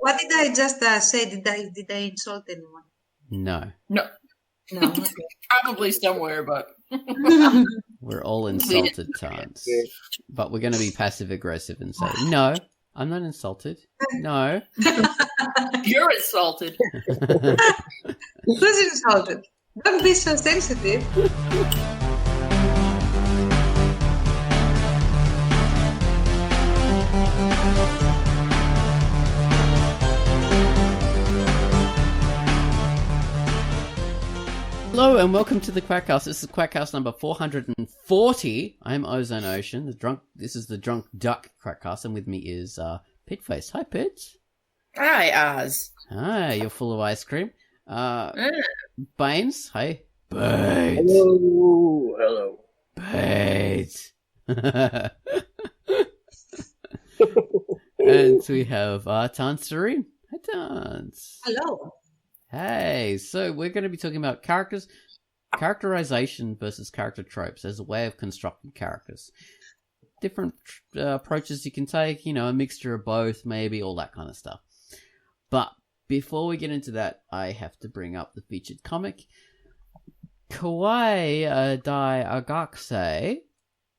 What did I just say? Did I insult anyone? No. No. Okay. Probably somewhere, but We're all insulted, Tans. But we're going to be passive-aggressive and say, no, I'm not insulted. No. You're insulted. Who's insulted? Don't be so sensitive. Hello and welcome to the QUACKCAST. This is QUACKCAST number 440. I'm Ozone Ocean. This is the Drunk Duck QUACKCAST, and with me is Pitface. Hi, Pit. Hi, Oz. Hi, you're full of ice cream. Baines. Hi. Baines. Hello. Baines. And we have Tans Serene. Hi, Tans. Hello. Hey, so we're going to be talking about characterization versus character tropes as a way of constructing characters. Different approaches you can take, a mixture of both, maybe, all that kind of stuff. But before we get into that, I have to bring up the featured comic. Kawaii Dai Agakse.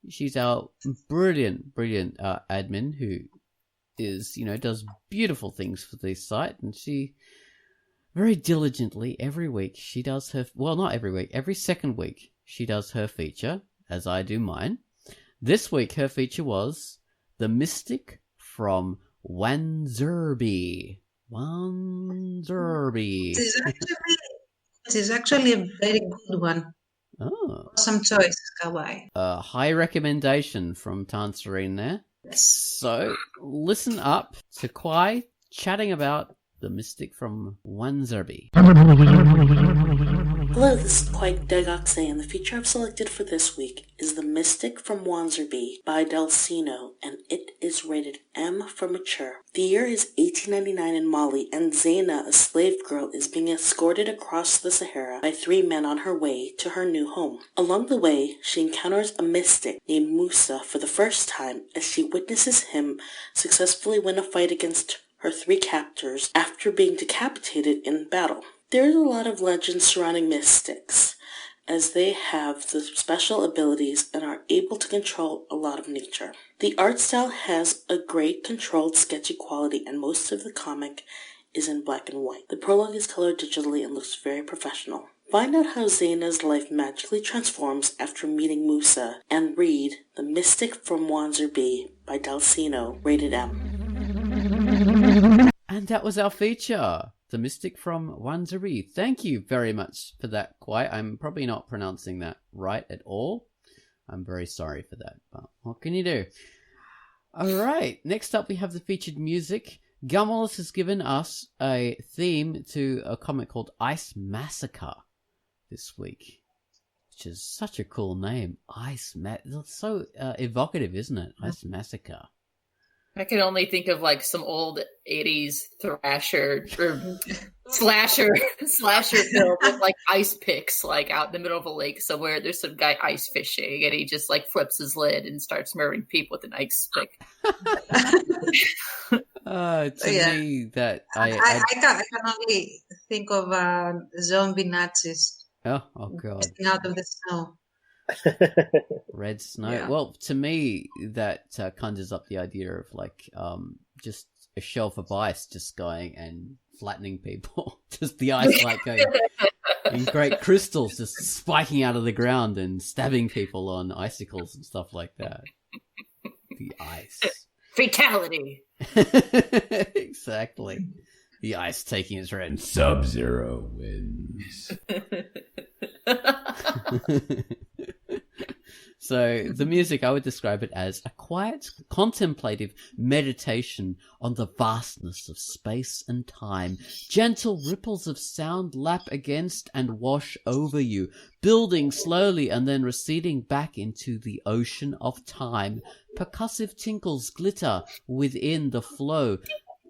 She's our brilliant admin who is, does beautiful things for this site, and she very diligently every week she does her, well, not every week, every second week she does her feature, as I do mine. This week her feature was The Mystic from Wanzurbi. It is actually a very good one. Oh. Awesome choice, Kawaii. A high recommendation from Tanserine there. Yes. So, listen up to Kwai chatting about The Mystic from Wanzurbi. Hello, this is Quake Degakse, and the feature I've selected for this week is The Mystic from Wanzurbi by Delsino, and it is rated M for mature. The year is 1899 in Mali, and Zaina, a slave girl, is being escorted across the Sahara by 3 men on her way to her new home. Along the way, she encounters a mystic named Musa for the first time as she witnesses him successfully win a fight against her 3 captors after being decapitated in battle. There is a lot of legends surrounding mystics, as they have the special abilities and are able to control a lot of nature. The art style has a great controlled, sketchy quality, and most of the comic is in black and white. The prologue is colored digitally and looks very professional. Find out how Zaina's life magically transforms after meeting Musa, and read The Mystic from Wanzurbi by Delsino, rated M. And that was our feature, The Mystic from Wanzurbi. Thank you very much for that, Kwai. I'm probably not pronouncing that right at all. I'm very sorry for that, but what can you do? Alright, next up we have the featured music. Gumwallace has given us a theme to a comic called Ice Massacre this week, which is such a cool name. It's so evocative, isn't it? Ice Massacre. I can only think of like some old 80s thrasher or slasher film with like ice picks, like out in the middle of a lake somewhere. There's some guy ice fishing and he just like flips his lid and starts murdering people with an ice pick. Me, that I can only think of zombie Nazis. Oh God! Getting out of the snow. Red snow. Yeah. Well, to me, that conjures up the idea of like just a shelf of ice just going and flattening people. Just the ice like going in great crystals just spiking out of the ground and stabbing people on icicles and stuff like that. The ice. Fatality. Exactly. The ice taking its red. Sub-Zero wins. So the music, I would describe it as a quiet, contemplative meditation on the vastness of space and time. Gentle ripples of sound lap against and wash over you, building slowly and then receding back into the ocean of time. Percussive tinkles glitter within the flow,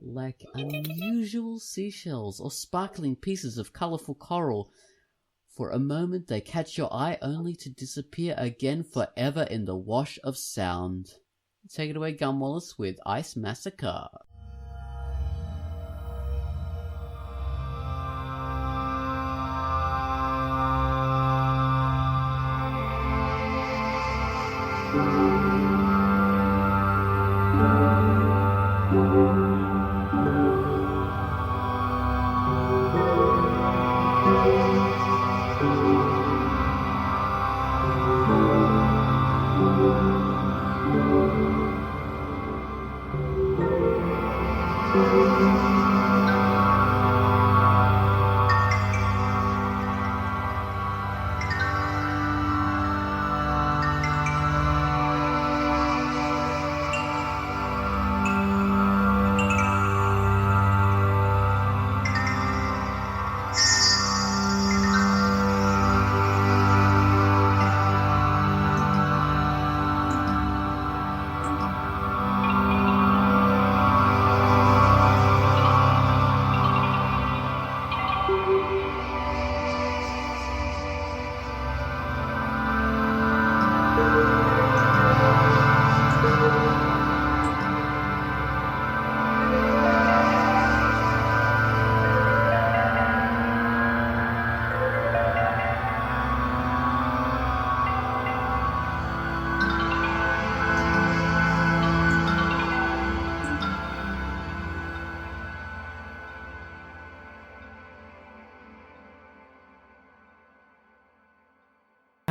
like unusual seashells or sparkling pieces of colorful coral. For a moment they catch your eye only to disappear again forever in the wash of sound. Take it away, Gumwallace, with Ice Massacre.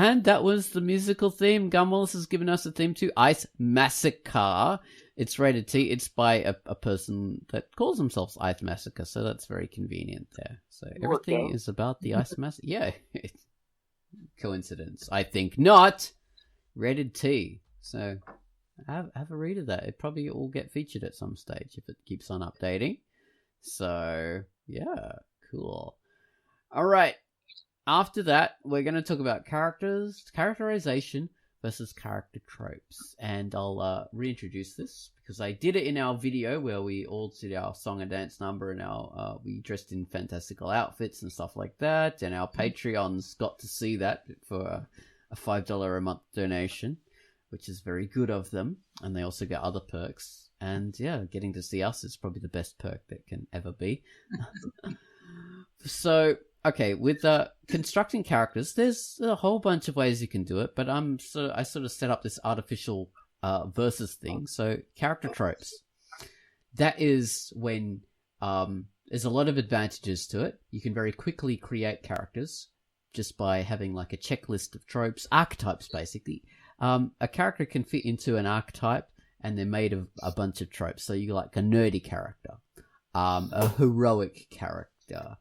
And that was the musical theme. Gun Wallace has given us a theme to Ice Massacre. It's rated T. It's by a person that calls themselves Ice Massacre, so that's very convenient there. So everything is about the Ice Massacre. Yeah, coincidence. I think not. Rated T. So have a read of that. It probably will get featured at some stage if it keeps on updating. So yeah, cool. All right. After that, we're going to talk about characterization versus character tropes. And I'll reintroduce this because I did it in our video where we all did our song and dance number and we dressed in fantastical outfits and stuff like that. And our Patreons got to see that for a $5 a month donation, which is very good of them. And they also get other perks. And yeah, getting to see us is probably the best perk that can ever be. So... okay, with constructing characters, there's a whole bunch of ways you can do it, but I sort of set up this artificial versus thing. So character tropes. That is when there's a lot of advantages to it. You can very quickly create characters just by having like a checklist of tropes, archetypes basically. A character can fit into an archetype and they're made of a bunch of tropes. So you like a nerdy character, a heroic character,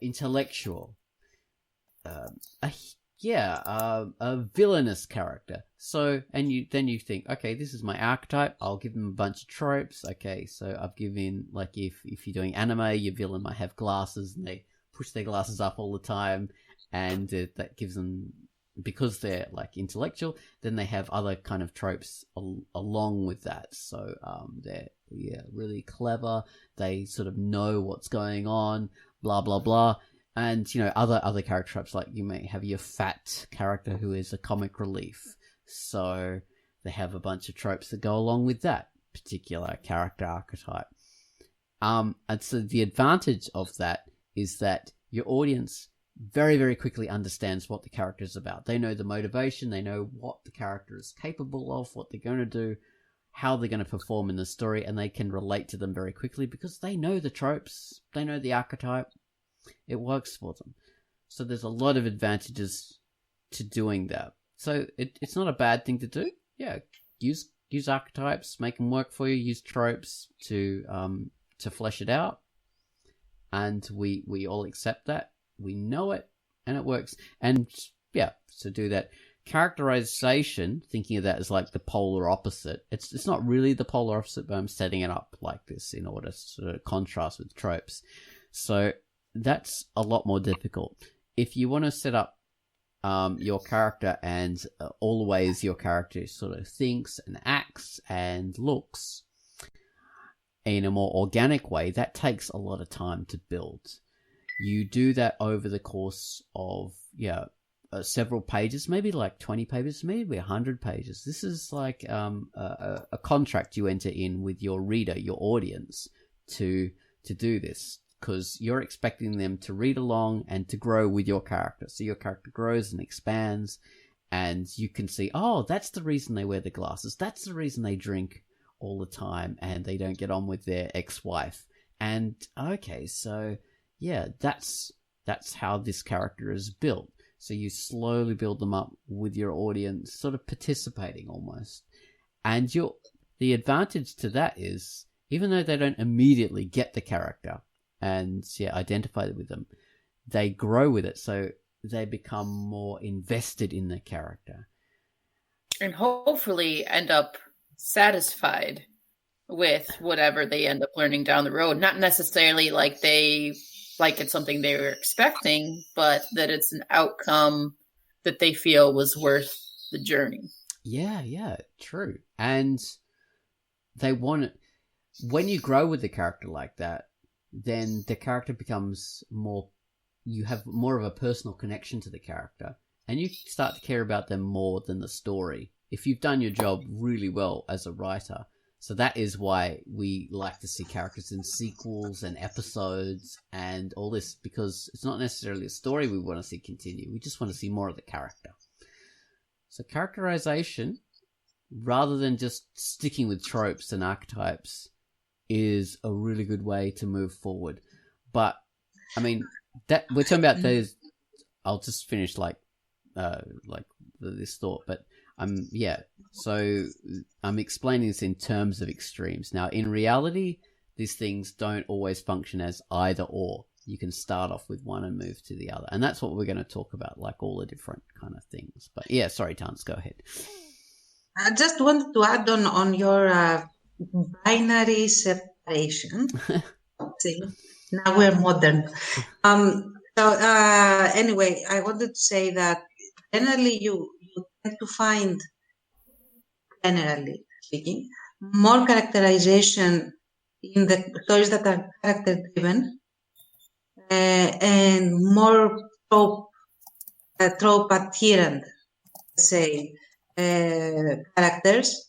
intellectual, a villainous character. So, and then you think, okay, this is my archetype. I'll give them a bunch of tropes. Okay, so I've given, like, if you're doing anime, your villain might have glasses and they push their glasses up all the time, and that gives them, because they're like intellectual, then they have other kind of tropes along with that. So they're really clever. They sort of know what's going on, blah blah blah. And other character tropes, like you may have your fat character who is a comic relief. So they have a bunch of tropes that go along with that particular character archetype. And so the advantage of that is that your audience very, very quickly understands what the character is about. They know the motivation, they know what the character is capable of, what they're going to do, how they're going to perform in the story, and they can relate to them very quickly because they know the tropes, they know the archetype. It works for them. So there's a lot of advantages to doing that. So it's not a bad thing to do. Yeah, use archetypes, make them work for you, use tropes to flesh it out. And we all accept that. We know it, and it works. And yeah, to do that. Characterization, thinking of that as like the polar opposite. It's not really the polar opposite, but I'm setting it up like this in order to sort of contrast with tropes. So that's a lot more difficult. If you want to set up your character and all the ways your character sort of thinks and acts and looks in a more organic way, that takes a lot of time to build. You do that over the course of several pages, maybe like 20 pages, maybe 100 pages. This is like a contract you enter in with your reader, your audience, to do this, because you're expecting them to read along and to grow with your character. So your character grows and expands, and you can see, oh, that's the reason they wear the glasses. That's the reason they drink all the time and they don't get on with their ex-wife. And okay, so yeah, that's how this character is built. So you slowly build them up with your audience, sort of participating almost. And the advantage to that is, even though they don't immediately get the character and identify with them, they grow with it. So they become more invested in the character. And hopefully end up satisfied with whatever they end up learning down the road. Not necessarily like it's something they were expecting, but that it's an outcome that they feel was worth the journey. Yeah, true. And they want it. When you grow with the character like that, then the character becomes more, you have more of a personal connection to the character, and you start to care about them more than the story, if you've done your job really well as a writer. So that is why we like to see characters in sequels and episodes and all this, because it's not necessarily a story we want to see continue. We just want to see more of the character. So characterization, rather than just sticking with tropes and archetypes, is a really good way to move forward. But, I mean, that we're talking about those. I'll just finish like this thought, but so I'm explaining this in terms of extremes. Now, in reality, these things don't always function as either or. You can start off with one and move to the other. And that's what we're going to talk about, like all the different kind of things. But yeah, sorry, Tans, go ahead. I just wanted to add on your binary separation. See, now we're modern. Anyway, I wanted to say that generally you tend to find, generally speaking, more characterization in the stories that are character-driven and more trope adherent, say, characters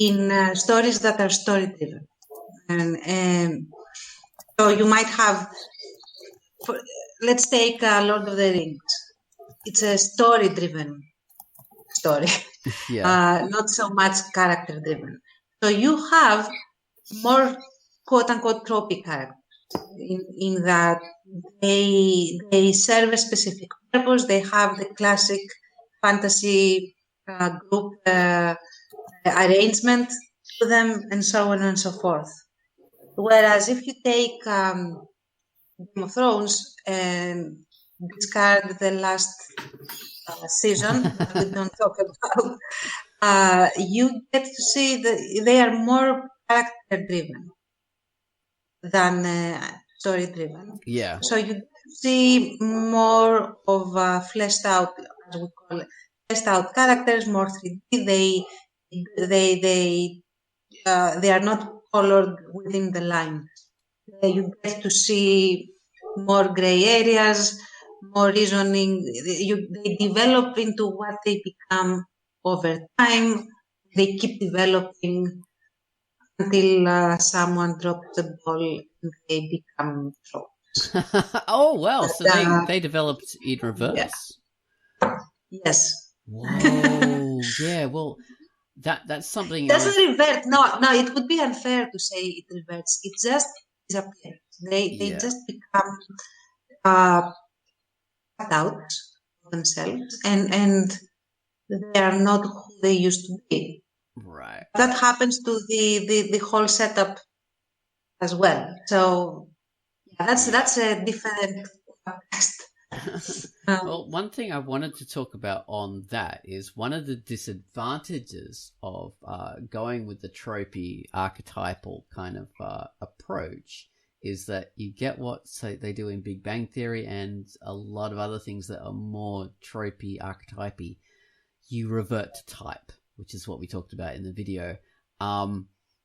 in stories that are story-driven. And so you might have, let's take Lord of the Rings. It's a story-driven story, not so much character-driven. So you have more quote-unquote tropey characters in that they serve a specific purpose. They have the classic fantasy group arrangement to them, and so on and so forth. Whereas if you take Game of Thrones and discard the last season that we don't talk about, you get to see that they are more character-driven than story-driven. Yeah. So you see more of fleshed out, as we call it, fleshed out characters, more 3D. They are not colored within the line. You get to see more gray areas, more reasoning. They develop into what they become over time. They keep developing until someone drops the ball and they become tropes. Oh, well, so they developed in reverse. Yeah. Yes. Whoa, yeah, well, that's something... It doesn't revert. No, it would be unfair to say it reverts. It just disappears. They just become cut out of themselves and they are not who they used to be. Right. That happens to the whole setup as well. So that's a different podcast. Well, one thing I wanted to talk about on that is one of the disadvantages of going with the tropey archetypal kind of approach is that you get what they do in Big Bang Theory and a lot of other things that are more tropey archetypy. You revert to type, which is what we talked about in the video.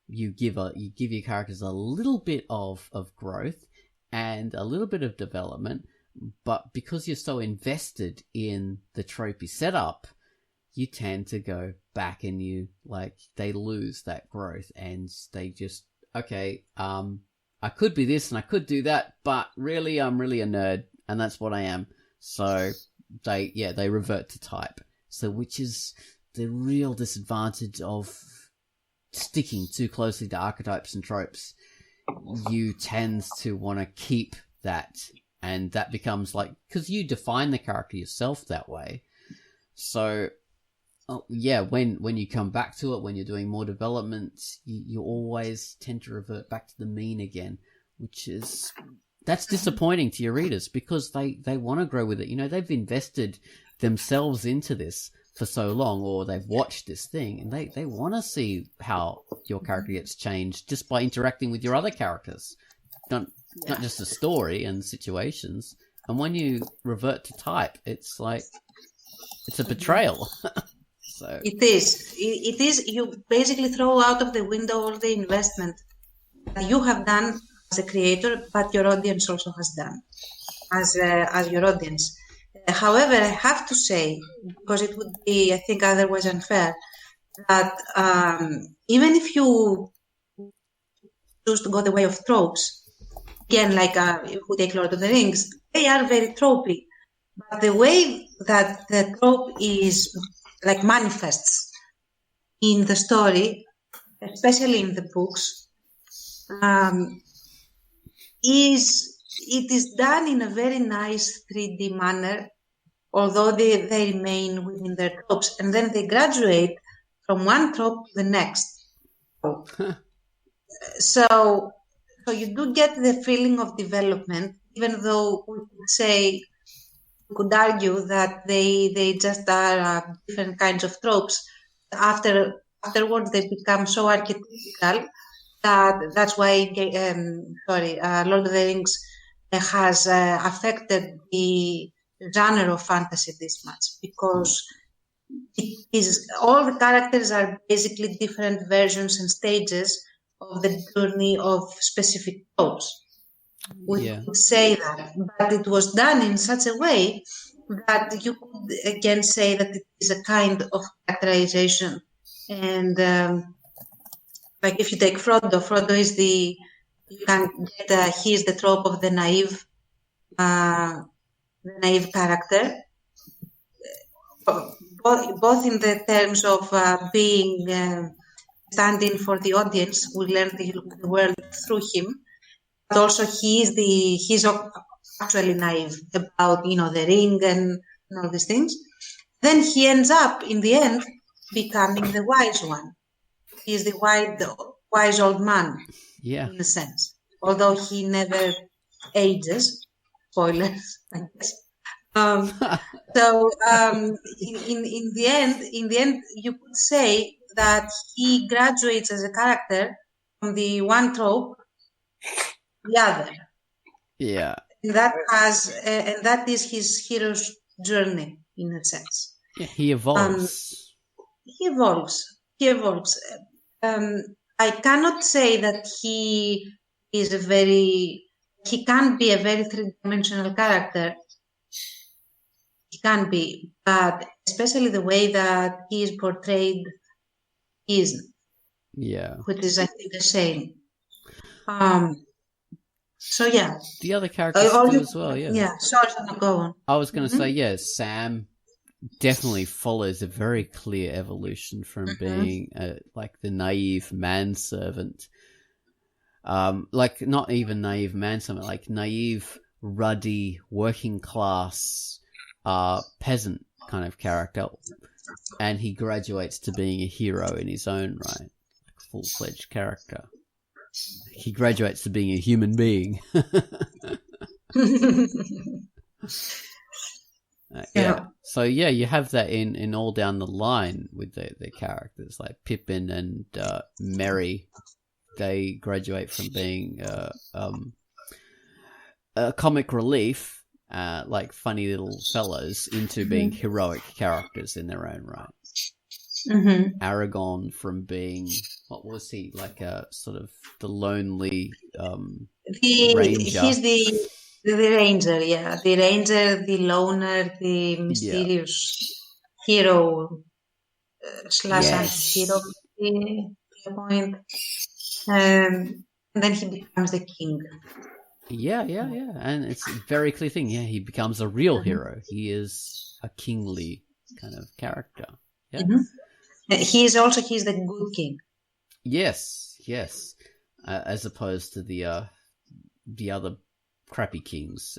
You give your characters a little bit of growth and a little bit of development, but because you're so invested in the tropey setup, you tend to go back and they lose that growth and they just, I could be this and I could do that, but really I'm really a nerd and that's what I am. So they revert to type. So which is the real disadvantage of sticking too closely to archetypes and tropes. You tend to want to keep that, and that becomes because you define the character yourself that way. So when you come back to it, when you're doing more development, you always tend to revert back to the mean again, that's disappointing to your readers because they want to grow with it. They've invested themselves into this for so long, or they've watched this thing and they want to see how your character gets changed just by interacting with your other characters, not just the story and situations. And when you revert to type, it's a betrayal. So it is you basically throw out of the window all the investment that you have done as a creator, but your audience also has done as your audience. However, I have to say, because it would be, I think, otherwise unfair, that even if you choose to go the way of tropes, again, if we take Lord of the Rings, they are very tropey. But the way that the trope is, manifests in the story, especially in the books, it is done in a very nice 3D manner although they remain within their tropes, and then they graduate from one trope to the next. So you do get the feeling of development, even though we could argue that they just are different kinds of tropes. Afterwards, they become so archetypical that's why Lord of the Rings has affected the genre of fantasy this much, because all the characters are basically different versions and stages of the journey of specific tropes. We could say that, but it was done in such a way that you could again say that it is a kind of characterization. And like if you take Frodo is he is the trope of the naive character, both in the terms of being standing for the audience. We learn the world through him, but also he's actually naive about the ring and all these things. Then he ends up in the end becoming the wise one. He is the wise old man, in a sense, although he never ages. Spoilers, I guess. So in the end, you could say that he graduates as a character from the one trope to the other. Yeah. And that is his hero's journey, in a sense. Yeah, he evolves. He evolves. I cannot say that he can be a very three-dimensional character. He can be, but especially the way that he is portrayed isn't. Yeah. Which is, I think, the same. So, yeah. The other characters do as well, yeah. Yeah, sorry, go on. I was going to say, Sam definitely follows a very clear evolution from being like the naive manservant, like not even naive manservant, like naive, ruddy, working class peasant kind of character, and he graduates to being a hero in his own right, like full-fledged character. He graduates to being a human being. Yeah. So you have that in all down the line with the characters like Pippin and Merry. They graduate from being comic relief, like funny little fellows, into being heroic characters in their own right. Mm-hmm. Aragorn from being, what was he, like a sort of the lonely ranger. He's the ranger, yeah. The ranger, the loner, the mysterious hero / anti-hero to a point. And then he becomes the king. Yeah. And it's a very clear thing. Yeah, he becomes a real hero. He is a kingly kind of character. Yeah. Mm-hmm. He's the good king. Yes. As opposed to the other crappy kings,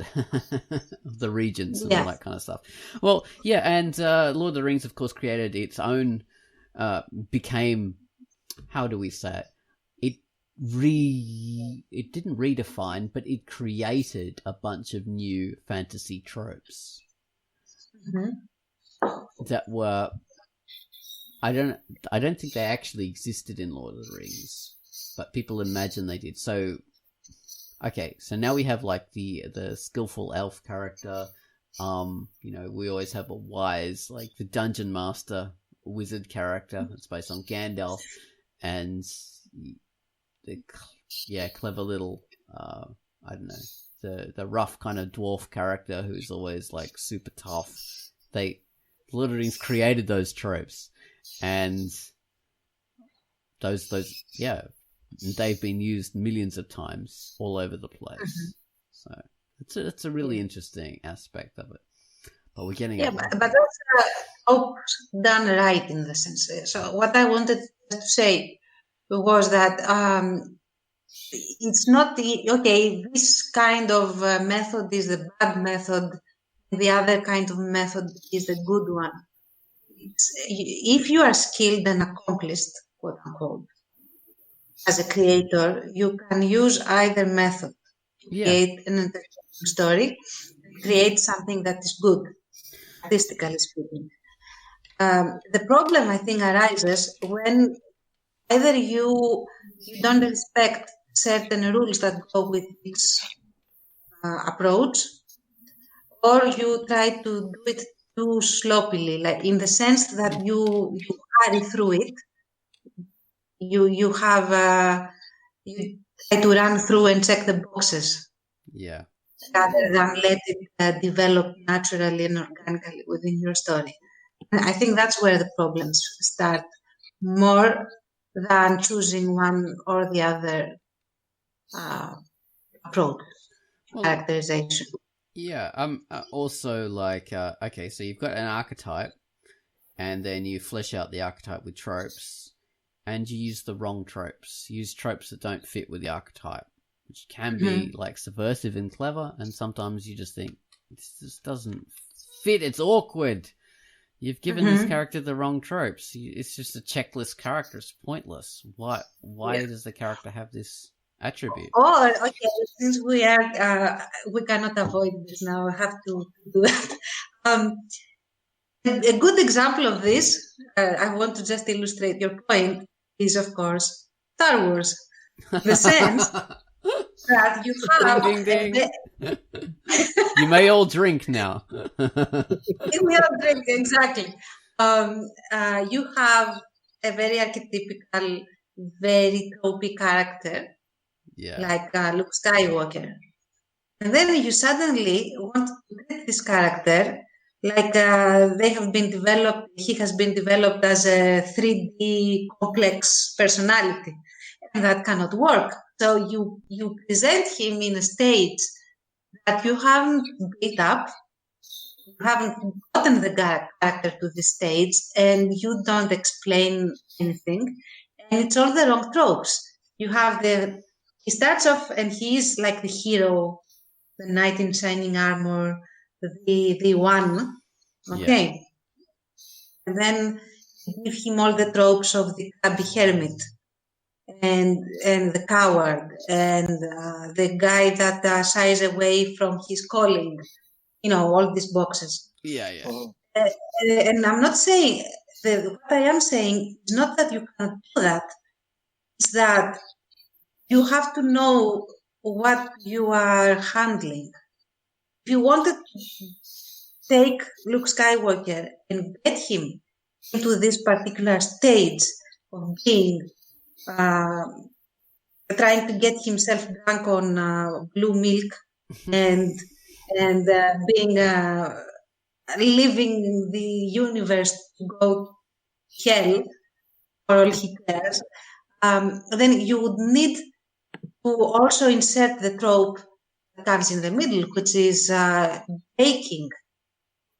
the regents and all that kind of stuff. Well, yeah, and Lord of the Rings, of course, created its own, became, how do we say it? It didn't redefine, but it created a bunch of new fantasy tropes that were, I don't think they actually existed in Lord of the Rings, but people imagine they did. So, okay, so now we have like the skillful elf character. We always have a wise, like the dungeon master wizard character that's based on Gandalf, and the clever little I don't know, the rough kind of dwarf character who's always like super tough. Lord of the Rings created those tropes. And those they've been used millions of times all over the place. So it's a really interesting aspect of it. But we're getting but that's done right in the sense. So what I wanted to say was that it's not this kind of method is the bad method. the other kind of method is the good one. If you are skilled and accomplished, quote unquote, as a creator, you can use either method to create an entertaining story, create something that is good, artistically speaking. The problem, I think, arises when either you don't respect certain rules that go with this approach, or you try to do it too sloppily, like in the sense that you hurry through it. You try to run through and check the boxes. Yeah. Rather than let it develop naturally and organically within your story. And I think that's where the problems start, more than choosing one or the other approach, characterization. Yeah. Also, like, okay, so you've got an archetype, and then you flesh out the archetype with tropes, and you use the wrong tropes. You use tropes that don't fit with the archetype, which can be like subversive and clever, and sometimes you just think this just doesn't fit. It's awkward. You've given this character the wrong tropes. It's just a checklist character. It's pointless. Why does the character have this attribute? Oh, okay. Since we cannot avoid this now, I have to do that. A good example of this, I want to just illustrate your point, is of course Star Wars. The sense that you have... Ding, ding, ding. You may all drink now. We all drink, exactly. You have a very archetypical, very tropey character, like Luke Skywalker. And then you suddenly want to get this character like he has been developed as a 3D complex personality. And that cannot work. So you present him in a stage that you haven't built up, you haven't gotten the character to the stage, and you don't explain anything, and it's all the wrong tropes. You have he starts off and he's like the hero, the knight in shining armor, the one, okay? Yeah. And then you give him all the tropes of the chubby hermit, and the coward, and the guy that shies away from his calling, all these boxes. Yeah. And I'm not saying, what I am saying is not that you cannot do that. It's that you have to know what you are handling. If you wanted to take Luke Skywalker and get him into this particular stage of being trying to get himself drunk on blue milk and being leaving the universe to go to hell for all he cares, then you would need to also insert the trope that comes in the middle, which is breaking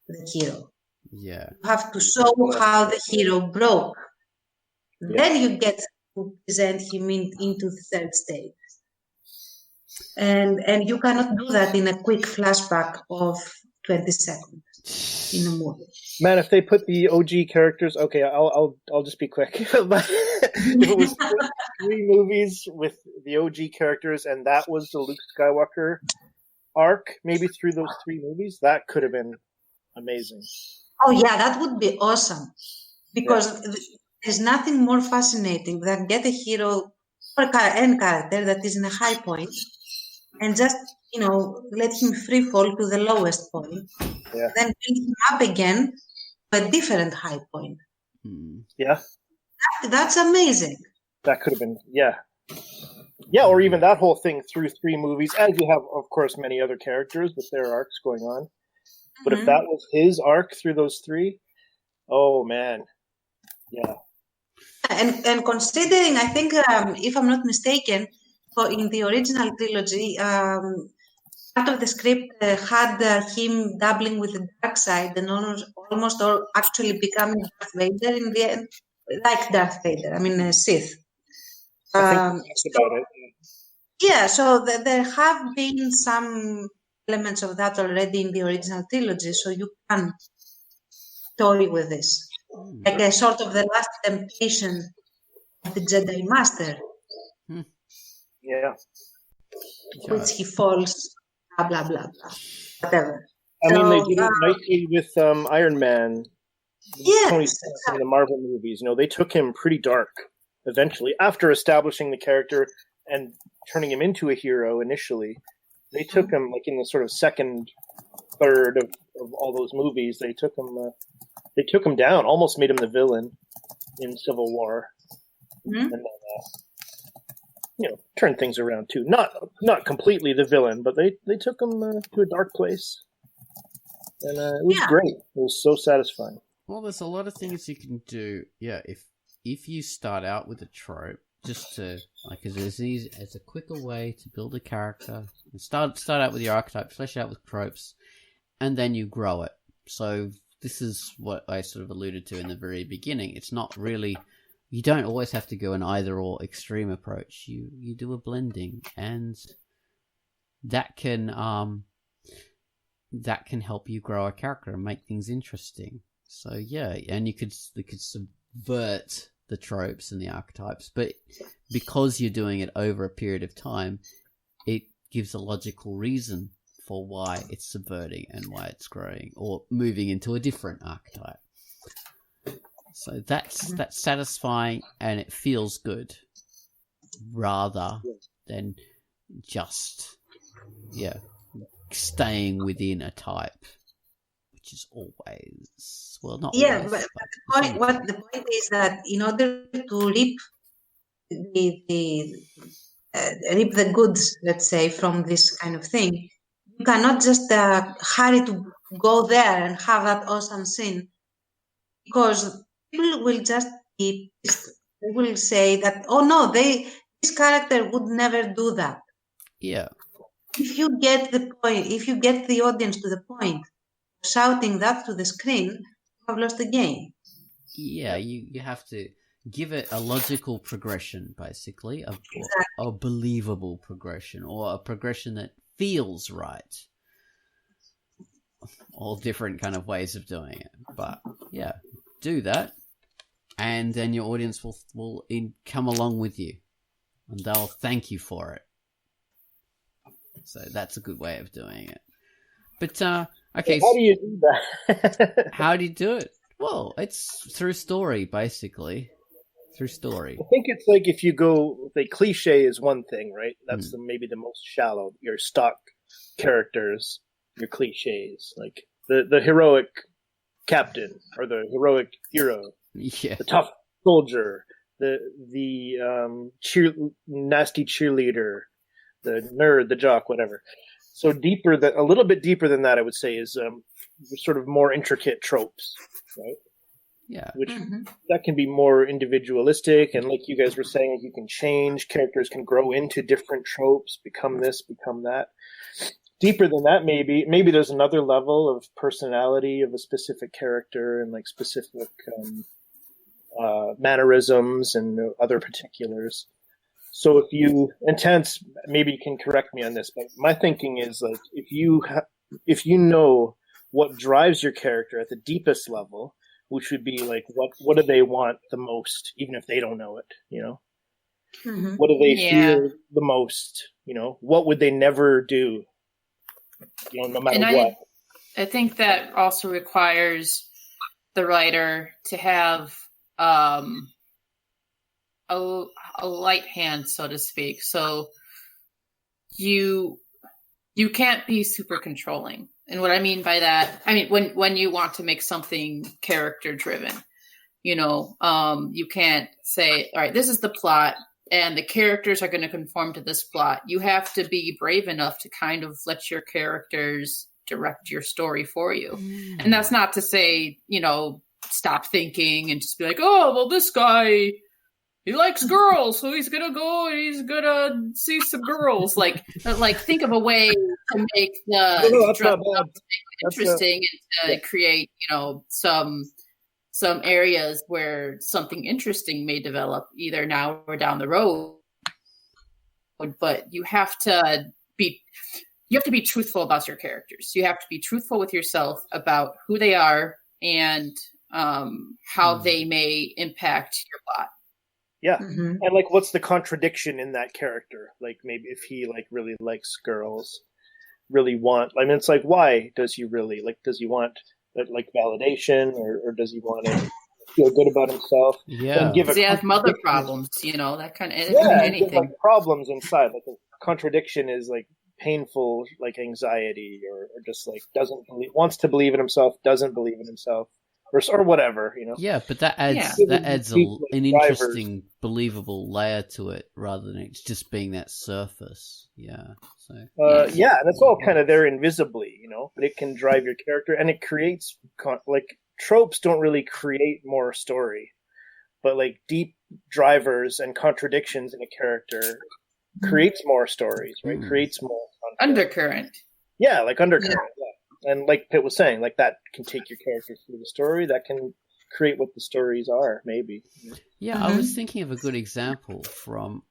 the hero. Yeah. You have to show how the hero broke. Yeah. Then you get to present him into the third stage. And you cannot do that in a quick flashback of 20 seconds in a movie. Man, if they put the OG characters, okay, I'll just be quick. If it was three movies with the OG characters and that was the Luke Skywalker arc, maybe through those three movies, that could have been amazing. Oh yeah, that would be awesome. Because there's nothing more fascinating than get a hero or any character that is in a high point and just, let him free fall to the lowest point. Yeah. Then build him up again to a different high point. Yeah. That's amazing. That could have been, yeah. Yeah, or even that whole thing through three movies, as you have, of course, many other characters with their arcs going on. But if that was his arc through those three, oh, man. Yeah. And considering, I think, if I'm not mistaken, in the original trilogy, part of the script had him dabbling with the dark side and almost actually becoming Darth Vader in the end, like Darth Vader. I mean, Sith. I think about it. Yeah, so there have been some elements of that already in the original trilogy, so you can toy with this. Like a sort of the last temptation of the Jedi Master, Yeah. which he falls, blah, blah, blah, blah, whatever. I mean, they So, did it nicely with Iron Man. Tony yes, Stark in the Marvel movies, they took him pretty dark eventually. After establishing the character and turning him into a hero initially, they took him, like, in the sort of second, third of all those movies, they took him down, almost made him the villain in Civil War. And then, turned things around too. Not completely the villain, but they took him to a dark place. And it was great. It was so satisfying. Well, there's a lot of things you can do. Yeah, if you start out with a trope, just to as a quicker way to build a character. Start out with your archetype, flesh it out with tropes, and then you grow it. So this is what I sort of alluded to in the very beginning. It's not really, you don't always have to go an either or extreme approach. You do a blending, and that can help you grow a character and make things interesting. So yeah, and you could subvert the tropes and the archetypes, but because you're doing it over a period of time, it gives a logical reason for why it's subverting and why it's growing or moving into a different archetype. So that's satisfying and it feels good, rather than just staying within a type, which is always not. Yeah, always, but the point is that in order to reap reap the goods, let's say, from this kind of thing, you cannot just hurry to go there and have that awesome scene, because people will just be pissed. They will say that, oh no, this character would never do that. Yeah. If you get the point, if you get the audience to the point, shouting that to the screen, you have lost the game. Yeah, you have to give it a logical progression, basically, a believable progression, or a progression that feels right. All different kind of ways of doing it, but yeah, do that, and then your audience will come along with you, and they'll thank you for it. So that's a good way of doing it. But okay, how do you do that? How do you do it? Well, it's through story, basically. Through story. I think it's like if you go, the cliche is one thing, right? That's maybe the most shallow. Your stock characters, your cliches, like the heroic captain or the heroic hero, the tough soldier, the nasty cheerleader, the nerd, the jock, whatever. So a little bit deeper than that, I would say, is sort of more intricate tropes, right? Yeah. Which that can be more individualistic, and like you guys were saying, you can change, characters can grow into different tropes, become this, become that. Deeper than that, maybe there's another level of personality of a specific character and like specific mannerisms and other particulars. So and Terence, maybe you can correct me on this, but my thinking is like if you know what drives your character at the deepest level, which would be like what do they want the most, even if they don't know it, What do they fear the most, What would they never do, no matter what? I think that also requires the writer to have a light hand, so to speak. So you can't be super controlling. And what I mean by that, when you want to make something character driven, you can't say, all right, this is the plot and the characters are going to conform to this plot. You have to be brave enough to kind of let your characters direct your story for you. And that's not to say, stop thinking and just be like, oh, well, this guy, he likes girls, so he's gonna see some girls. Like think of a way to make the interesting and to create, some areas where something interesting may develop either now or down the road. But you have to you have to be truthful about your characters. You have to be truthful with yourself about who they are and how they may impact your plot. Yeah. Mhm. And like, what's the contradiction in that character? Like, maybe if he like really likes girls, really want, I mean, it's like, why does he really like, does he want like validation, or does he want to feel good about himself? Yeah. And give Does a he have mother contradiction. problems? That kind of Yeah, and give, anything. like problems inside. Like a contradiction is like painful, like anxiety, or just like wants to believe in himself, doesn't believe in himself, or whatever, Yeah, but that adds Yeah. that adds These, an like, interesting, believable layer to it, rather than it just being that surface. Yeah. So yeah, and it's all kind of there invisibly, but it can drive your character, and it creates like tropes don't really create more story, but like deep drivers and contradictions in a character creates more stories, right? Creates more content. Undercurrent. Yeah, like undercurrent. Yeah. And like Pitt was saying, like that can take your character through the story. That can create what the stories are, maybe. yeah, I was thinking of a good example from.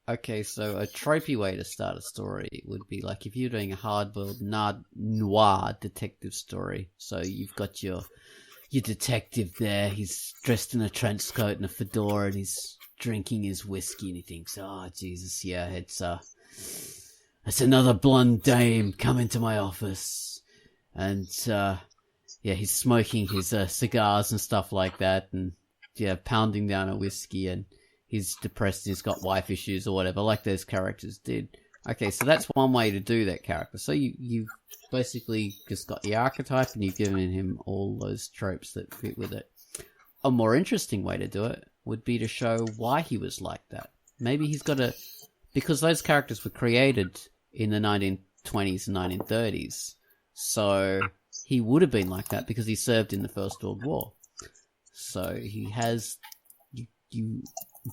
Okay, so a tropey way to start a story would be like if you're doing a hard-boiled noir detective story. So you've got your detective there. He's dressed in a trench coat and a fedora, and he's drinking his whiskey, and he thinks, "Oh Jesus, yeah, it's another blonde dame come into my office," and yeah, he's smoking his cigars and stuff like that, and yeah, pounding down a whiskey, and he's depressed, and he's got wife issues or whatever, like those characters did. Okay, so that's one way to do that character. So you've basically just got the archetype, and you've given him all those tropes that fit with it. A more interesting way to do it would be to show why he was like that. Maybe he's got because those characters were created in the 1920s and 1930s, so he would have been like that because he served in the First World War. So he has, you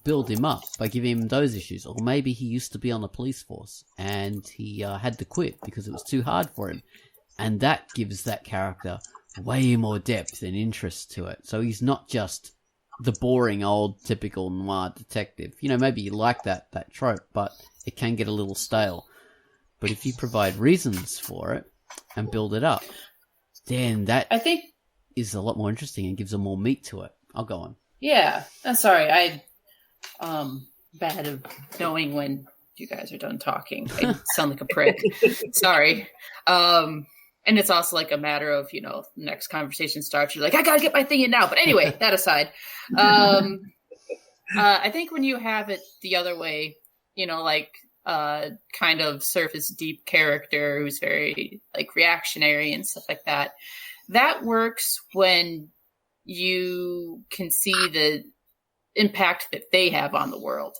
build him up by giving him those issues. Or maybe he used to be on the police force and he had to quit because it was too hard for him. And that gives that character way more depth and interest to it. So he's not just the boring old typical noir detective. Maybe you like that trope, but it can get a little stale. But if you provide reasons for it and build it up, then that I think is a lot more interesting and gives a more meat to it. I'll go on. Yeah, I'm sorry. I bad of knowing when you guys are done talking. I sound like a prick. Sorry. And it's also like a matter of, next conversation starts, you're like, I gotta get my thing in now. But anyway, that aside, I think when you have it the other way, kind of surface deep character who's very like reactionary and stuff like that, that works when you can see the impact that they have on the world.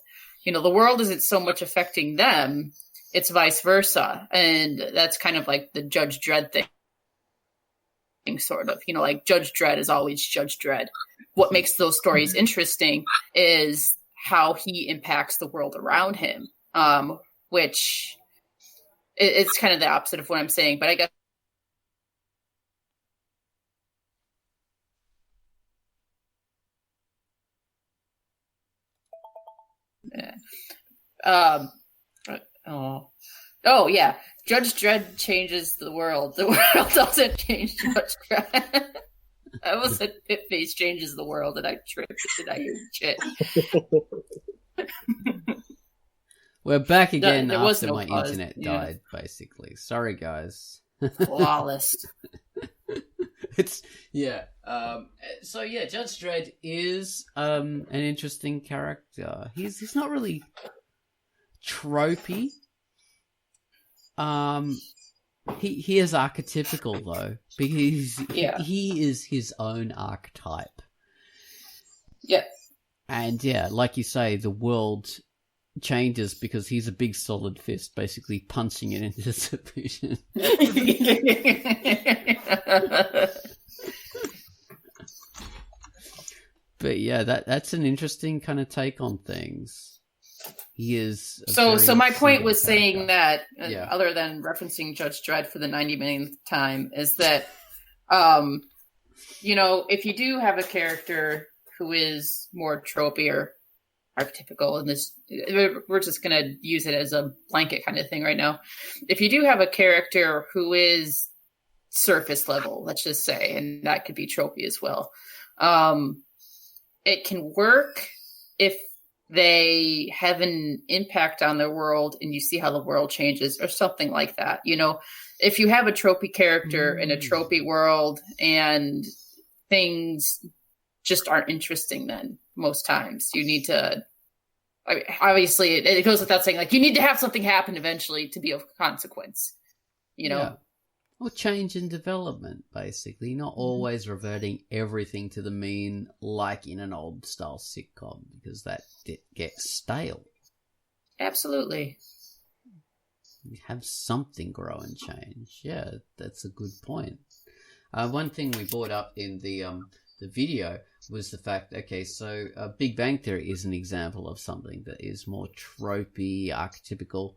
The world isn't so much affecting them, it's vice versa. And that's kind of like the Judge Dredd thing, sort of. Like Judge Dredd is always Judge Dredd. What makes those stories interesting is how he impacts the world around him, which it's kind of the opposite of what I'm saying, but I guess oh yeah, Judge Dredd changes the world. The world doesn't change Judge Dredd. I almost said Pit-Face changes the world, and I tripped and I shit. We're back again there was after no my pause. internet Yeah. died, basically. Sorry, guys. Flawless. It's so yeah, Judge Dredd is an interesting character. He's not really tropey. He is archetypical though, because he is his own archetype. Yeah. And yeah, like you say, the world changes because he's a big solid fist basically punching it into submission. But yeah, that's an interesting kind of take on things. He is So my point was character. saying that, Yeah. other than referencing Judge Dredd for the 90 millionth time, is that, if you do have a character who is more tropier, archetypical, and this we're just going to use it as a blanket kind of thing right now. If you do have a character who is surface level, let's just say, and that could be tropey as well, it can work if they have an impact on the world and you see how the world changes or something like that. You know, if you have a tropey character in a tropey world and things just aren't interesting, then most times you need to, I mean, obviously it goes without saying, like, you need to have something happen eventually to be of consequence, you know? Yeah. Or change in development, basically. Not always reverting everything to the mean like in an old style sitcom, because that gets stale. Absolutely. You have something grow and change. Yeah, that's a good point. One thing we brought up in the video was the fact, okay, so Big Bang Theory is an example of something that is more tropey, archetypical.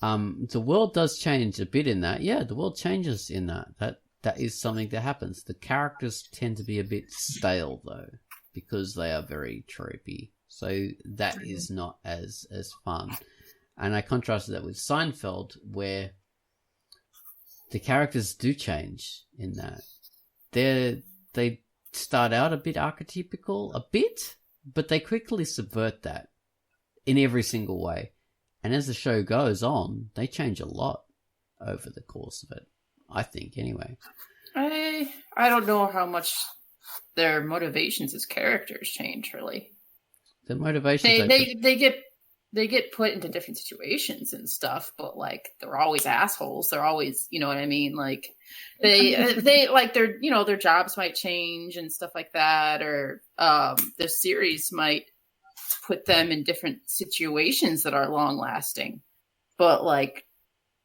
The world does change a bit in that. Yeah, the world changes in that. That is something that happens. The characters tend to be a bit stale, though, because they are very tropey. So that is not as fun. And I contrasted that with Seinfeld, where the characters do change in that. They start out a bit archetypical, a bit, but they quickly subvert that in every single way. And as the show goes on, they change a lot over the course of it, I think, anyway. I don't know how much their motivations as characters change, really. The motivations... They get put into different situations and stuff, but, like, they're always assholes. They're always, you know what I mean? Like, they like, their jobs might change and stuff like that, or the series might put them in different situations that are long lasting. But, like,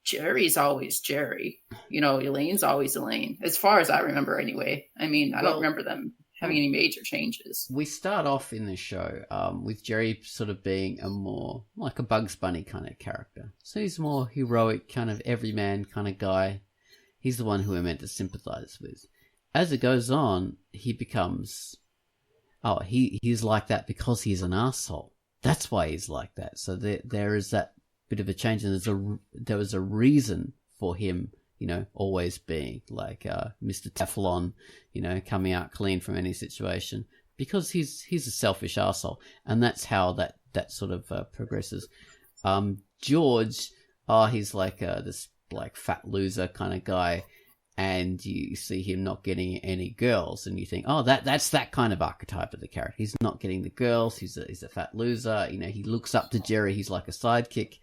Jerry's always Jerry. You know, Elaine's always Elaine, as far as I remember anyway. I mean, I don't remember them having any major changes. We start off in this show with Jerry sort of being a more like a Bugs Bunny kind of character. So he's more heroic, kind of everyman kind of guy. He's the one who we're meant to sympathize with. As it goes on, he becomes... Oh, he's like that because he's an asshole. That's why he's like that. So there is that bit of a change, and there was a reason for him, you know, always being like Mr. Teflon, you know, coming out clean from any situation, because he's a selfish asshole, and that's how that sort of progresses. George, he's like this like fat loser kind of guy, and you see him not getting any girls, and you think, oh, that's that kind of archetype of the character. He's not getting the girls. He's a fat loser. You know, he looks up to Jerry. He's like a sidekick.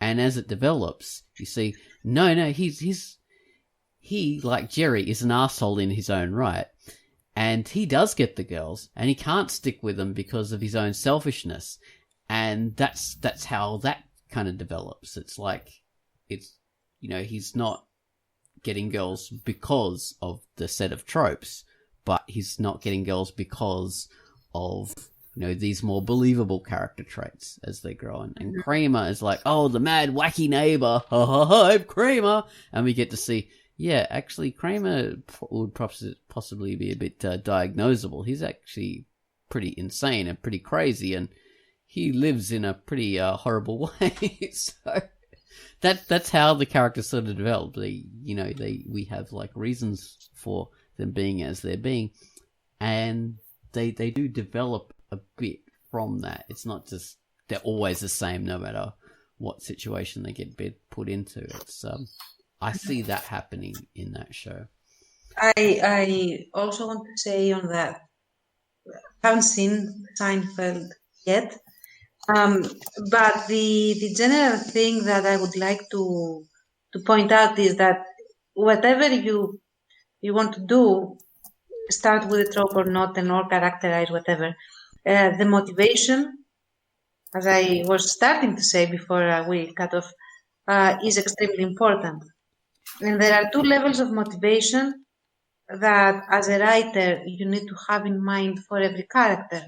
And as it develops, you see, no, he, like Jerry, is an asshole in his own right. And he does get the girls, and he can't stick with them because of his own selfishness. And that's how that kind of develops. It's like, you know, he's not getting girls because of the set of tropes, but he's not getting girls because of, you know, these more believable character traits as they grow on. And Kramer is like, oh, the mad wacky neighbor, ha ha ha, I'm Kramer. And we get to see, yeah, actually Kramer would possibly be a bit diagnosable. He's actually pretty insane and pretty crazy, and he lives in a pretty horrible way. So that's how the characters sort of develop. We have like reasons for them being as they're being, and they do develop a bit from that. It's not just they're always the same no matter what situation they get put into. It's I see that happening in that show. I also want to say on that, I haven't seen Seinfeld yet, but the general thing that I would like to point out is that whatever you want to do, start with a trope or not, and or characterize whatever, the motivation, as I was starting to say before we cut off, is extremely important. And there are two levels of motivation that, as a writer, you need to have in mind for every character.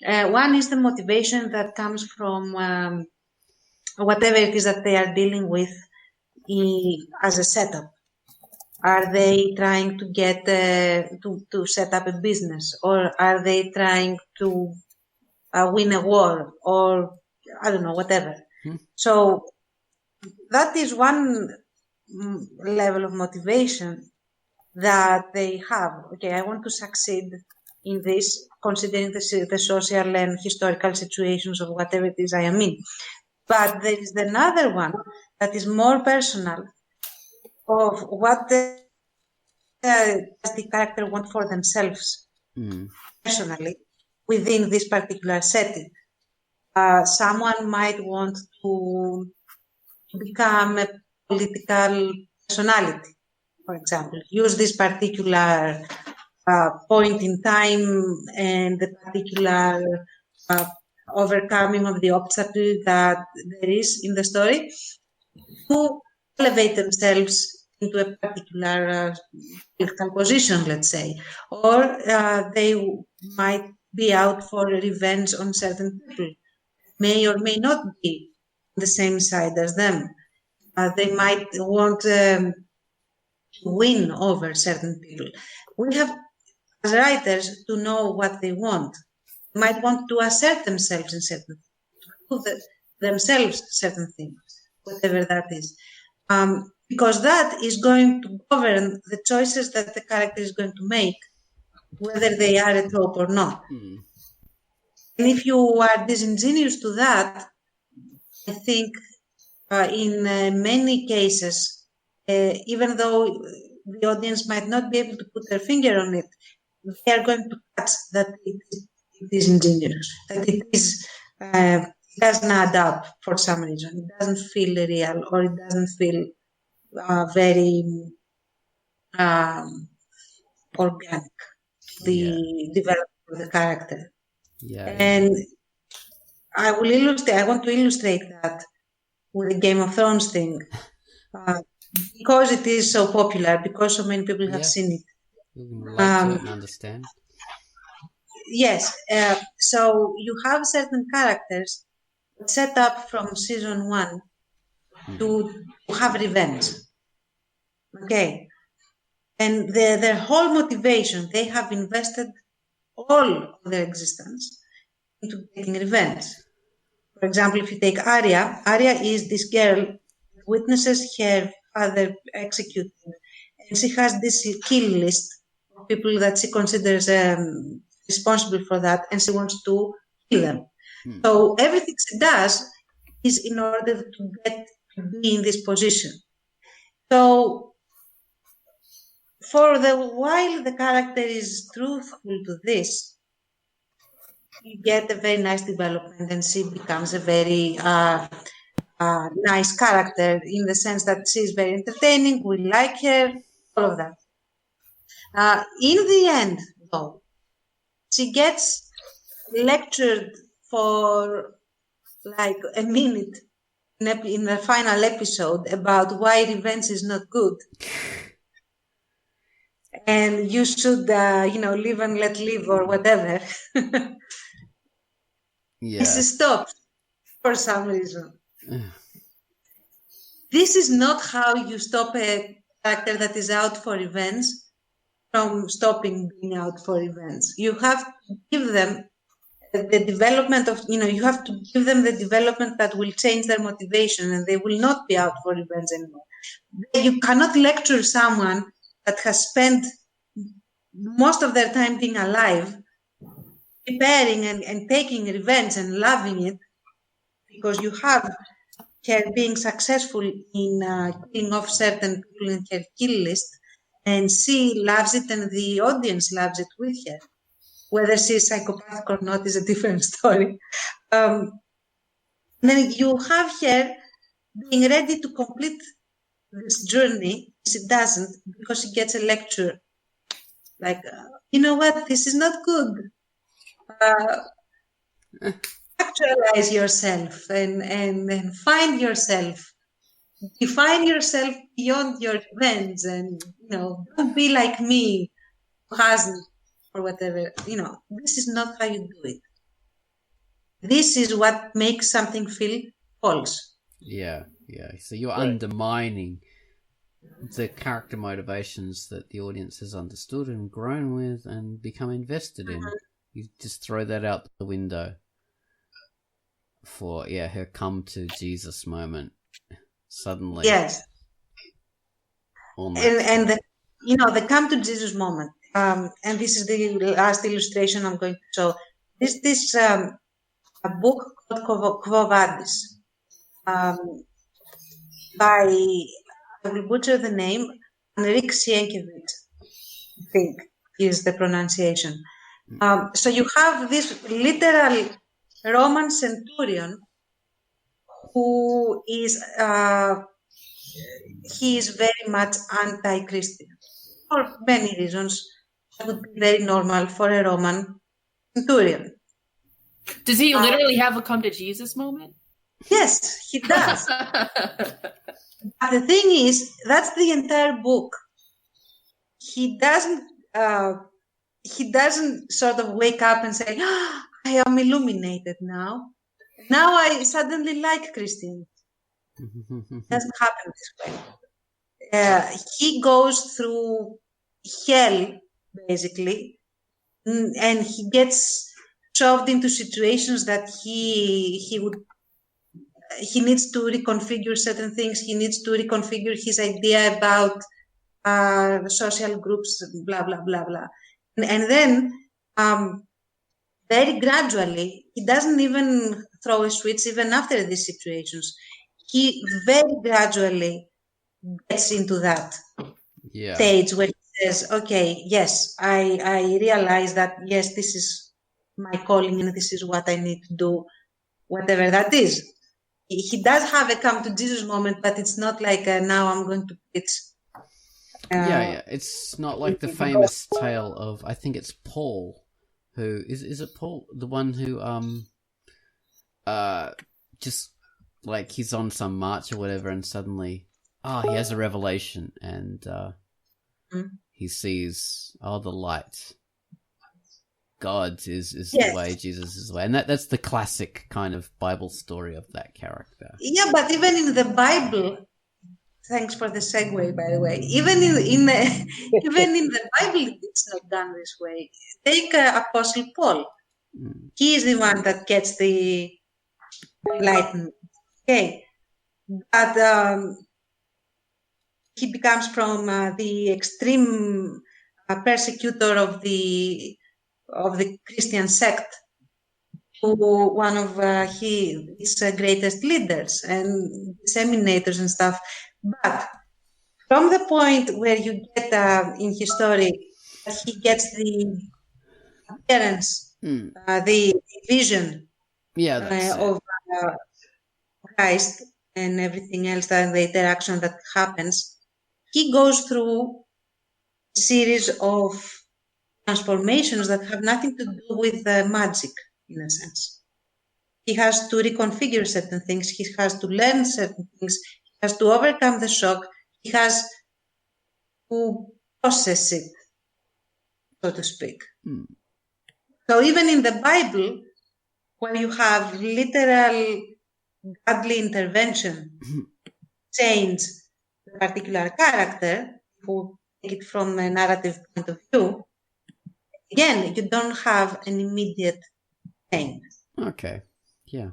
One is the motivation that comes from whatever it is that they are dealing with as a setup. Are they trying to get to set up a business, or are they trying to win a war, or I don't know, whatever. So that is one level of motivation that they have. Okay, I want to succeed in this, considering the social and historical situations of whatever it is I am in. But there is another one that is more personal, of what does the character want for themselves personally within this particular setting. Someone might want to become a political personality, for example, use this particular point in time and the particular overcoming of the obstacle that there is in the story to elevate themselves into a particular political position, let's say. Or they might be out for revenge on certain people, may or may not be on the same side as them. They might want to win over certain people. We have, as writers, to know what they want. They might want to assert themselves in certain things, to themselves certain things, whatever that is. Because that is going to govern the choices that the character is going to make, whether they are a trope or not. And if you are disingenuous to that, I think in many cases, even though the audience might not be able to put their finger on it, they are going to catch that it is disingenuous, that it doesn't add up for some reason. It doesn't feel real, or it doesn't feel very organic, the development of the character. And I want to illustrate that with the Game of Thrones thing, because it is so popular, because so many people have seen it. You can relate to it and understand. Yes. So you have certain characters set up from season 1 to have revenge. Okay. And their whole motivation, they have invested all of their existence into getting revenge. For example, if you take Arya is this girl that witnesses her father executed, and she has this kill list of people that she considers responsible for that, and she wants to kill them. So everything she does is in order to get to be in this position. So for the while the character is truthful to this, you get a very nice development, and she becomes a very nice character, in the sense that she's very entertaining, we like her, all of that. In the end, though, she gets lectured for like a minute in the final episode about why revenge is not good. And you should, live and let live, or whatever. This is stopped for some reason. This is not how you stop a character that is out for revenge from stopping being out for revenge. You have to give them the development of, you have to give them the development that will change their motivation, and they will not be out for revenge anymore. You cannot lecture someone that has spent most of their time being alive, preparing and taking revenge and loving it, because you have her being successful in killing off certain people in her kill list, and she loves it and the audience loves it with her. Whether she's psychopathic or not is a different story. Then you have her being ready to complete this journey. She doesn't, because she gets a lecture like, you know what, this is not good. Actualize yourself and find yourself. Define yourself beyond your revenge, and don't be like me, who hasn't, or whatever. This is not how you do it. This is what makes something feel false. Yeah. So you're undermining the character motivations that the audience has understood and grown with and become invested in. You just throw that out the window. for her come to Jesus moment suddenly. Yes. And the come to Jesus moment. And this is the last illustration I'm going to show. This a book called Quo Vadis, by, I will butcher the name, Enrique Sienkiewicz, I think is the pronunciation. So you have this literal Roman centurion who is he is very much anti-Christian for many reasons. That would be very normal for a Roman centurion. Does he literally have a come to Jesus moment? Yes, he does. But the thing is, that's the entire book. He doesn't sort of wake up and say, I am illuminated now. Now I suddenly like Christians. It doesn't happen this way. He goes through hell, basically, and he gets shoved into situations that he needs to reconfigure certain things. He needs to reconfigure his idea about the social groups, blah, blah, blah, blah. And then very gradually, he doesn't even throw a switch even after these situations. He very gradually gets into that stage where he says, okay, yes, I realize that, yes, this is my calling and this is what I need to do, whatever that is. He does have a come to Jesus moment, but it's not like now I'm going to preach. It's not like the famous tale of, I think it's Paul, who is it Paul, the one who just like he's on some march or whatever, and suddenly he has a revelation, and he sees the light. God is the way, Jesus is the way. And that's the classic kind of Bible story of that character. Yeah, but even in the Bible, thanks for the segue, by the way, even in the Bible, it's not done this way. Take Apostle Paul. He is the one that gets the enlightenment. Okay. But he becomes from the extreme persecutor of the Christian sect to one of his greatest leaders and disseminators and stuff. But from the point where you get in his story, he gets the appearance, the vision of Christ and everything else, and the interaction that happens, he goes through a series of transformations that have nothing to do with magic, in a sense. He has to reconfigure certain things. He has to learn certain things. He has to overcome the shock. He has to process it, so to speak. So even in the Bible, where you have literal godly intervention, change the particular character, who take it from a narrative point of view, again, you don't have an immediate change. Okay, yeah.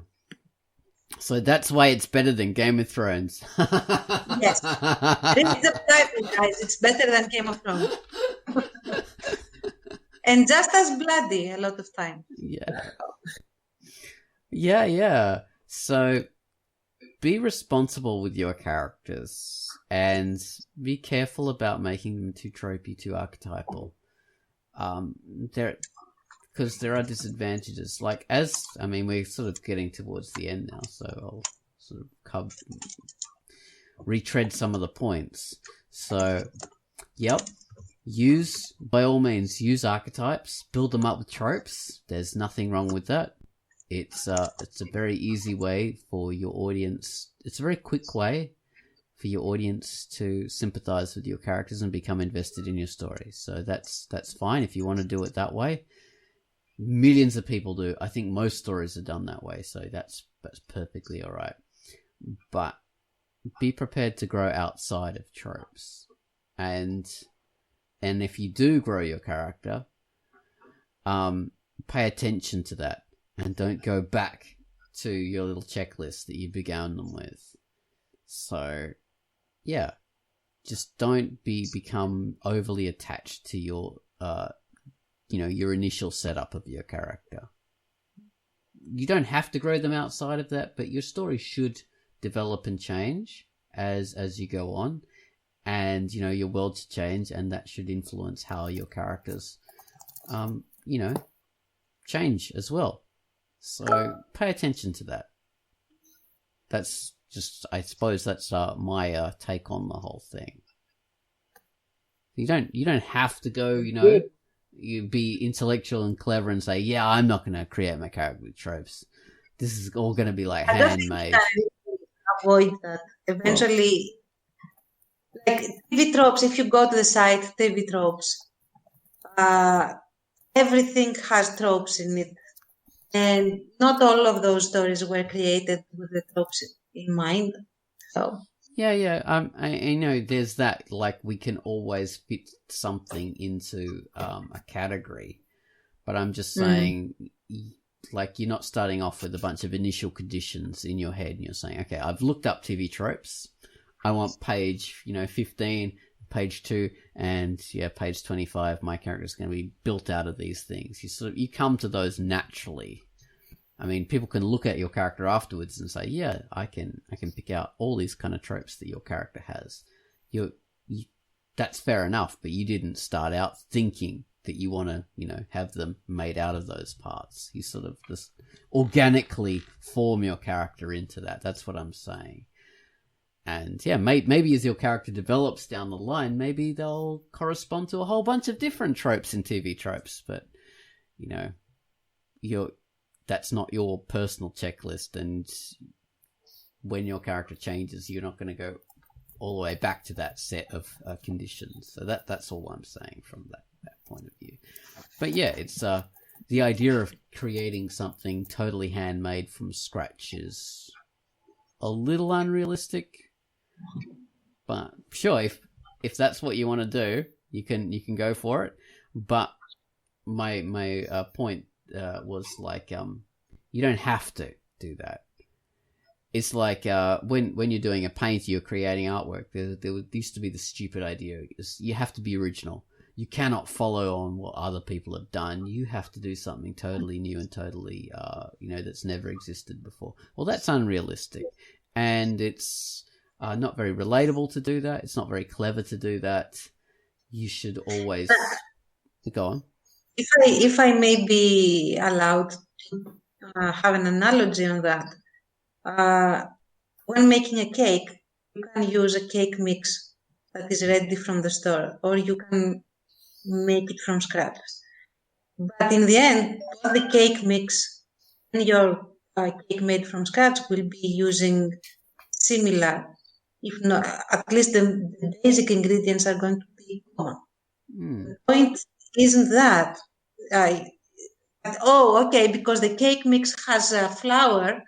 So that's why it's better than Game of Thrones. Yes. Read the Bible, guys. It's better than Game of Thrones. And just as bloody a lot of time. Yeah. So be responsible with your characters and be careful about making them too tropey, too archetypal. Because there are disadvantages. Like, we're sort of getting towards the end now, so I'll sort of retread some of the points. So, by all means, use archetypes, build them up with tropes. There's nothing wrong with that. It's a very easy way for your audience. It's a very quick way for your audience to sympathize with your characters and become invested in your story. So that's fine if you want to do it that way. Millions of people do. I think most stories are done that way, so that's perfectly all right. But be prepared to grow outside of tropes, and if you do grow your character, pay attention to that and don't go back to your little checklist that you began them with. So, yeah, just don't become overly attached to your, your initial setup of your character. You don't have to grow them outside of that, but your story should develop and change as you go on, and your world should change, and that should influence how your characters, change as well. So pay attention to that. That's just, I suppose, that's my take on the whole thing. You don't have to go, you be intellectual and clever and say, yeah, I'm not going to create my character with tropes. This is all going to be like handmade. Avoid that. Eventually, like TV tropes, if you go to the site TV tropes, everything has tropes in it. And not all of those stories were created with the tropes in mind. So yeah. I know there's that. Like, we can always fit something into a category, but I'm just saying, like, you're not starting off with a bunch of initial conditions in your head, and you're saying, okay, I've looked up TV tropes. I want page 15, page 2, and page 25. My character is going to be built out of these things. You come to those naturally. I mean, people can look at your character afterwards and say, yeah, I can pick out all these kind of tropes that your character has. That's fair enough, but you didn't start out thinking that you want to, have them made out of those parts. You sort of just organically form your character into that. That's what I'm saying. And yeah, maybe as your character develops down the line, maybe they'll correspond to a whole bunch of different tropes in TV tropes. But, that's not your personal checklist. And when your character changes, you're not going to go all the way back to that set of conditions. So that's all I'm saying from that point of view. But yeah, it's the idea of creating something totally handmade from scratch is a little unrealistic. But sure, if that's what you want to do, you can go for it. But my point was like, you don't have to do that. It's like when you're doing a paint, you're creating artwork. There used to be the stupid idea is you have to be original. You cannot follow on what other people have done. You have to do something totally new and totally that's never existed before. Well, that's unrealistic, and it's not very relatable to do that. It's not very clever to do that. You should always go on. If I may be allowed to have an analogy on that, when making a cake, you can use a cake mix that is ready from the store, or you can make it from scratch. But in the end, all the cake mix and your cake made from scratch will be using similar, if not, at least the basic ingredients are going to be common. The point isn't that, because the cake mix has flour in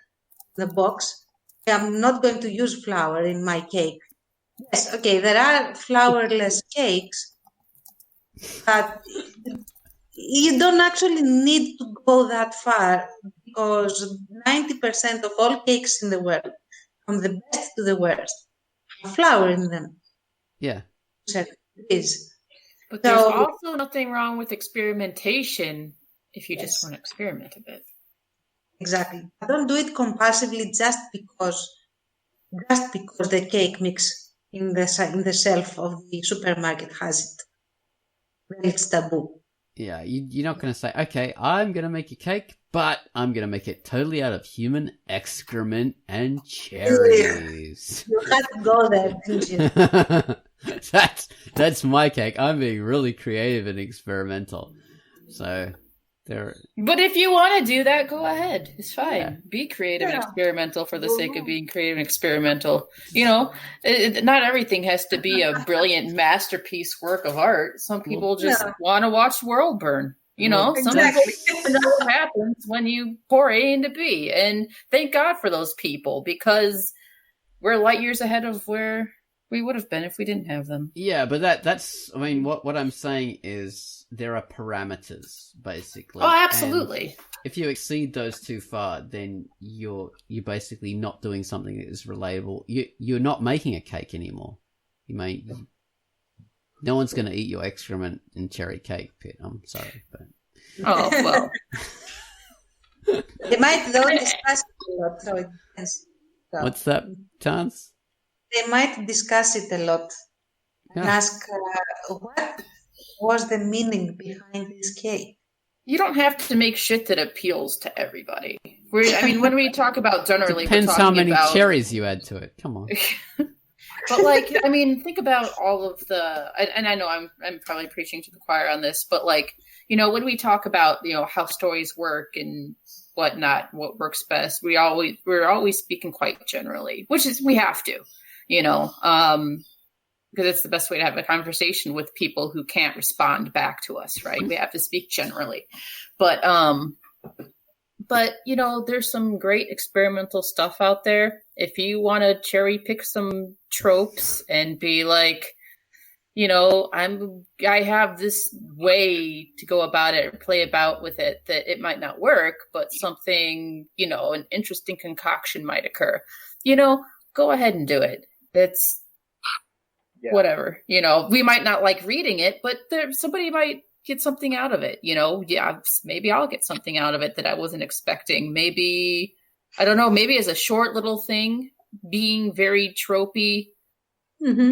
the box, I'm not going to use flour in my cake. Yes, okay, there are flourless cakes, but you don't actually need to go that far, because 90% of all cakes in the world, from the best to the worst, have flour in them. Yeah. It is. But there's also nothing wrong with experimentation if you just want to experiment a bit. Exactly. Don't do it compulsively just because the cake mix in the shelf of the supermarket has it. Then it's taboo. Yeah, you're not going to say, okay, I'm going to make a cake, but I'm going to make it totally out of human excrement and cherries. You had to go there, didn't you? That's my cake. I'm being really creative and experimental. So there. But if you want to do that, go ahead. It's fine. Yeah. Be creative and experimental for the sake of being creative and experimental. Not everything has to be a brilliant masterpiece work of art. Some people just want to watch the world burn. Some people know what happens when you pour A into B. And thank God for those people, because we're light years ahead of where We would have been if we didn't have them. Yeah, but that's. I mean, what I'm saying is there are parameters basically. Oh, absolutely. And if you exceed those too far, then you're basically not doing something that is relatable. You're not making a cake anymore. No one's going to eat your excrement in cherry cake, Pit. I'm sorry, but oh well. They might though discuss it a lot, so it depends. So what's that, Chance? they might discuss it a lot and ask what was the meaning behind this cake. You don't have to make shit that appeals to everybody. When we talk about generally, Depends we're how talking many about... cherries you add to it. Come on. But think about all of the, and I know I'm probably preaching to the choir on this, but when we talk about, how stories work and whatnot, what works best, we're always speaking quite generally, which is, we have to, because it's the best way to have a conversation with people who can't respond back to us, right? We have to speak generally, but there's some great experimental stuff out there. If you want to cherry pick some tropes and be like, I have this way to go about it or play about with it that it might not work, but something, an interesting concoction might occur, go ahead and do it. It's whatever, we might not like reading it, but somebody might get something out of it, maybe I'll get something out of it that I wasn't expecting. Maybe, I don't know, maybe as a short little thing, being very tropey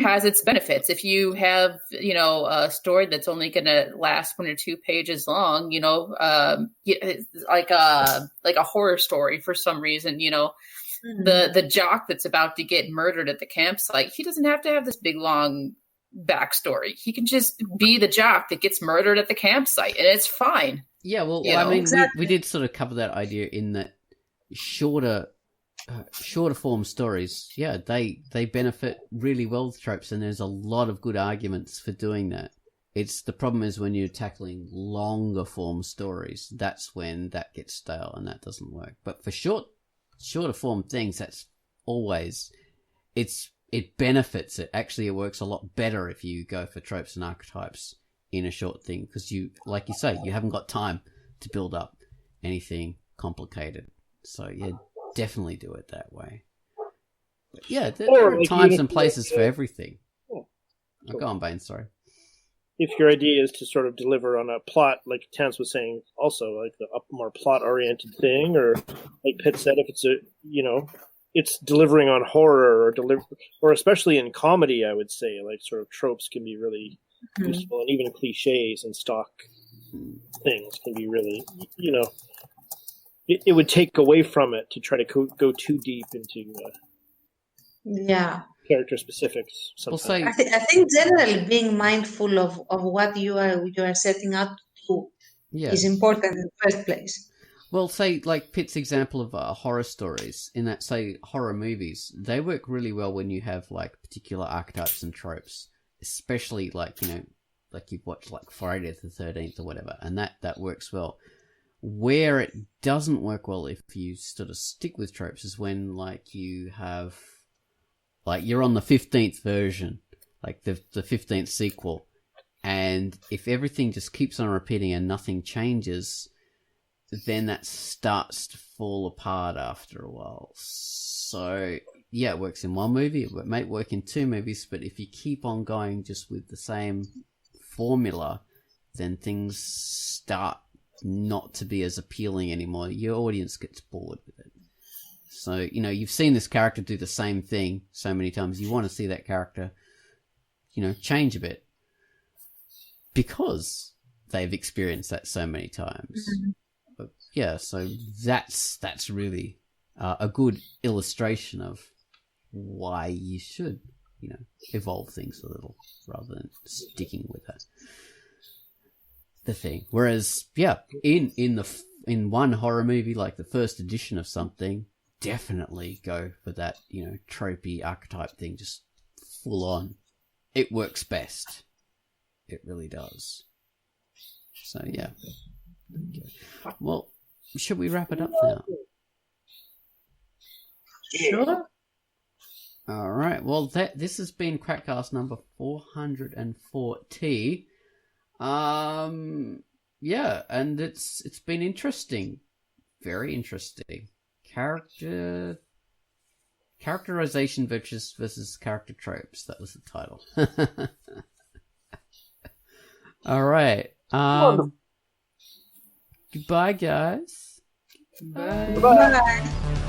has its benefits. If you have, a story that's only going to last 1 or 2 pages long, like a horror story for some reason, the jock that's about to get murdered at the campsite, he doesn't have to have this big, long backstory. He can just be the jock that gets murdered at the campsite, and it's fine. Yeah, well, we did sort of cover that idea in that shorter form stories. Yeah, they benefit really well with tropes, and there's a lot of good arguments for doing that. The problem is when you're tackling longer form stories, that's when that gets stale and that doesn't work. But for shorter form things, that's always it benefits it. Actually, it works a lot better if you go for tropes and archetypes in a short thing, because like you say, you haven't got time to build up anything complicated. So yeah, definitely do it that way. But yeah, there are times and places for everything. Cool. Go on, Bane, sorry. If your idea is to sort of deliver on a plot, like Tance was saying, also like a more plot-oriented thing, or like Pitt said, if it's it's delivering on horror or especially in comedy, I would say, like sort of tropes can be really useful, and even cliches and stock things can be really, it would take away from it to try to go too deep into character specifics. Sometimes. We'll say, I think generally being mindful of what you are setting out to do is important in the first place. Well, say, like Pitt's example of horror stories, in that, say, horror movies, they work really well when you have, like, particular archetypes and tropes, especially, like, like you've watched, like, Friday the 13th or whatever, and that works well. Where it doesn't work well if you sort of stick with tropes is when, like, you have, like, you're on the 15th version, like the 15th sequel, and if everything just keeps on repeating and nothing changes, then that starts to fall apart after a while. So, yeah, it works in one movie, it might work in 2 movies, but if you keep on going just with the same formula, then things start not to be as appealing anymore. Your audience gets bored with it. So, you've seen this character do the same thing so many times. You want to see that character, change a bit because they've experienced that so many times. But yeah, so that's really a good illustration of why you should, evolve things a little rather than sticking with the thing. Whereas, yeah, in one horror movie, like the first edition of something, definitely go for that, tropey archetype thing, just full on. It works best. It really does. So, yeah. Okay. Well, should we wrap it up now? Sure. All right. Well, this has been Quackcast number 440. Yeah, and it's been interesting, very interesting. Characterization versus character tropes. That was the title. All right. Goodbye, guys. Bye. Bye. Bye.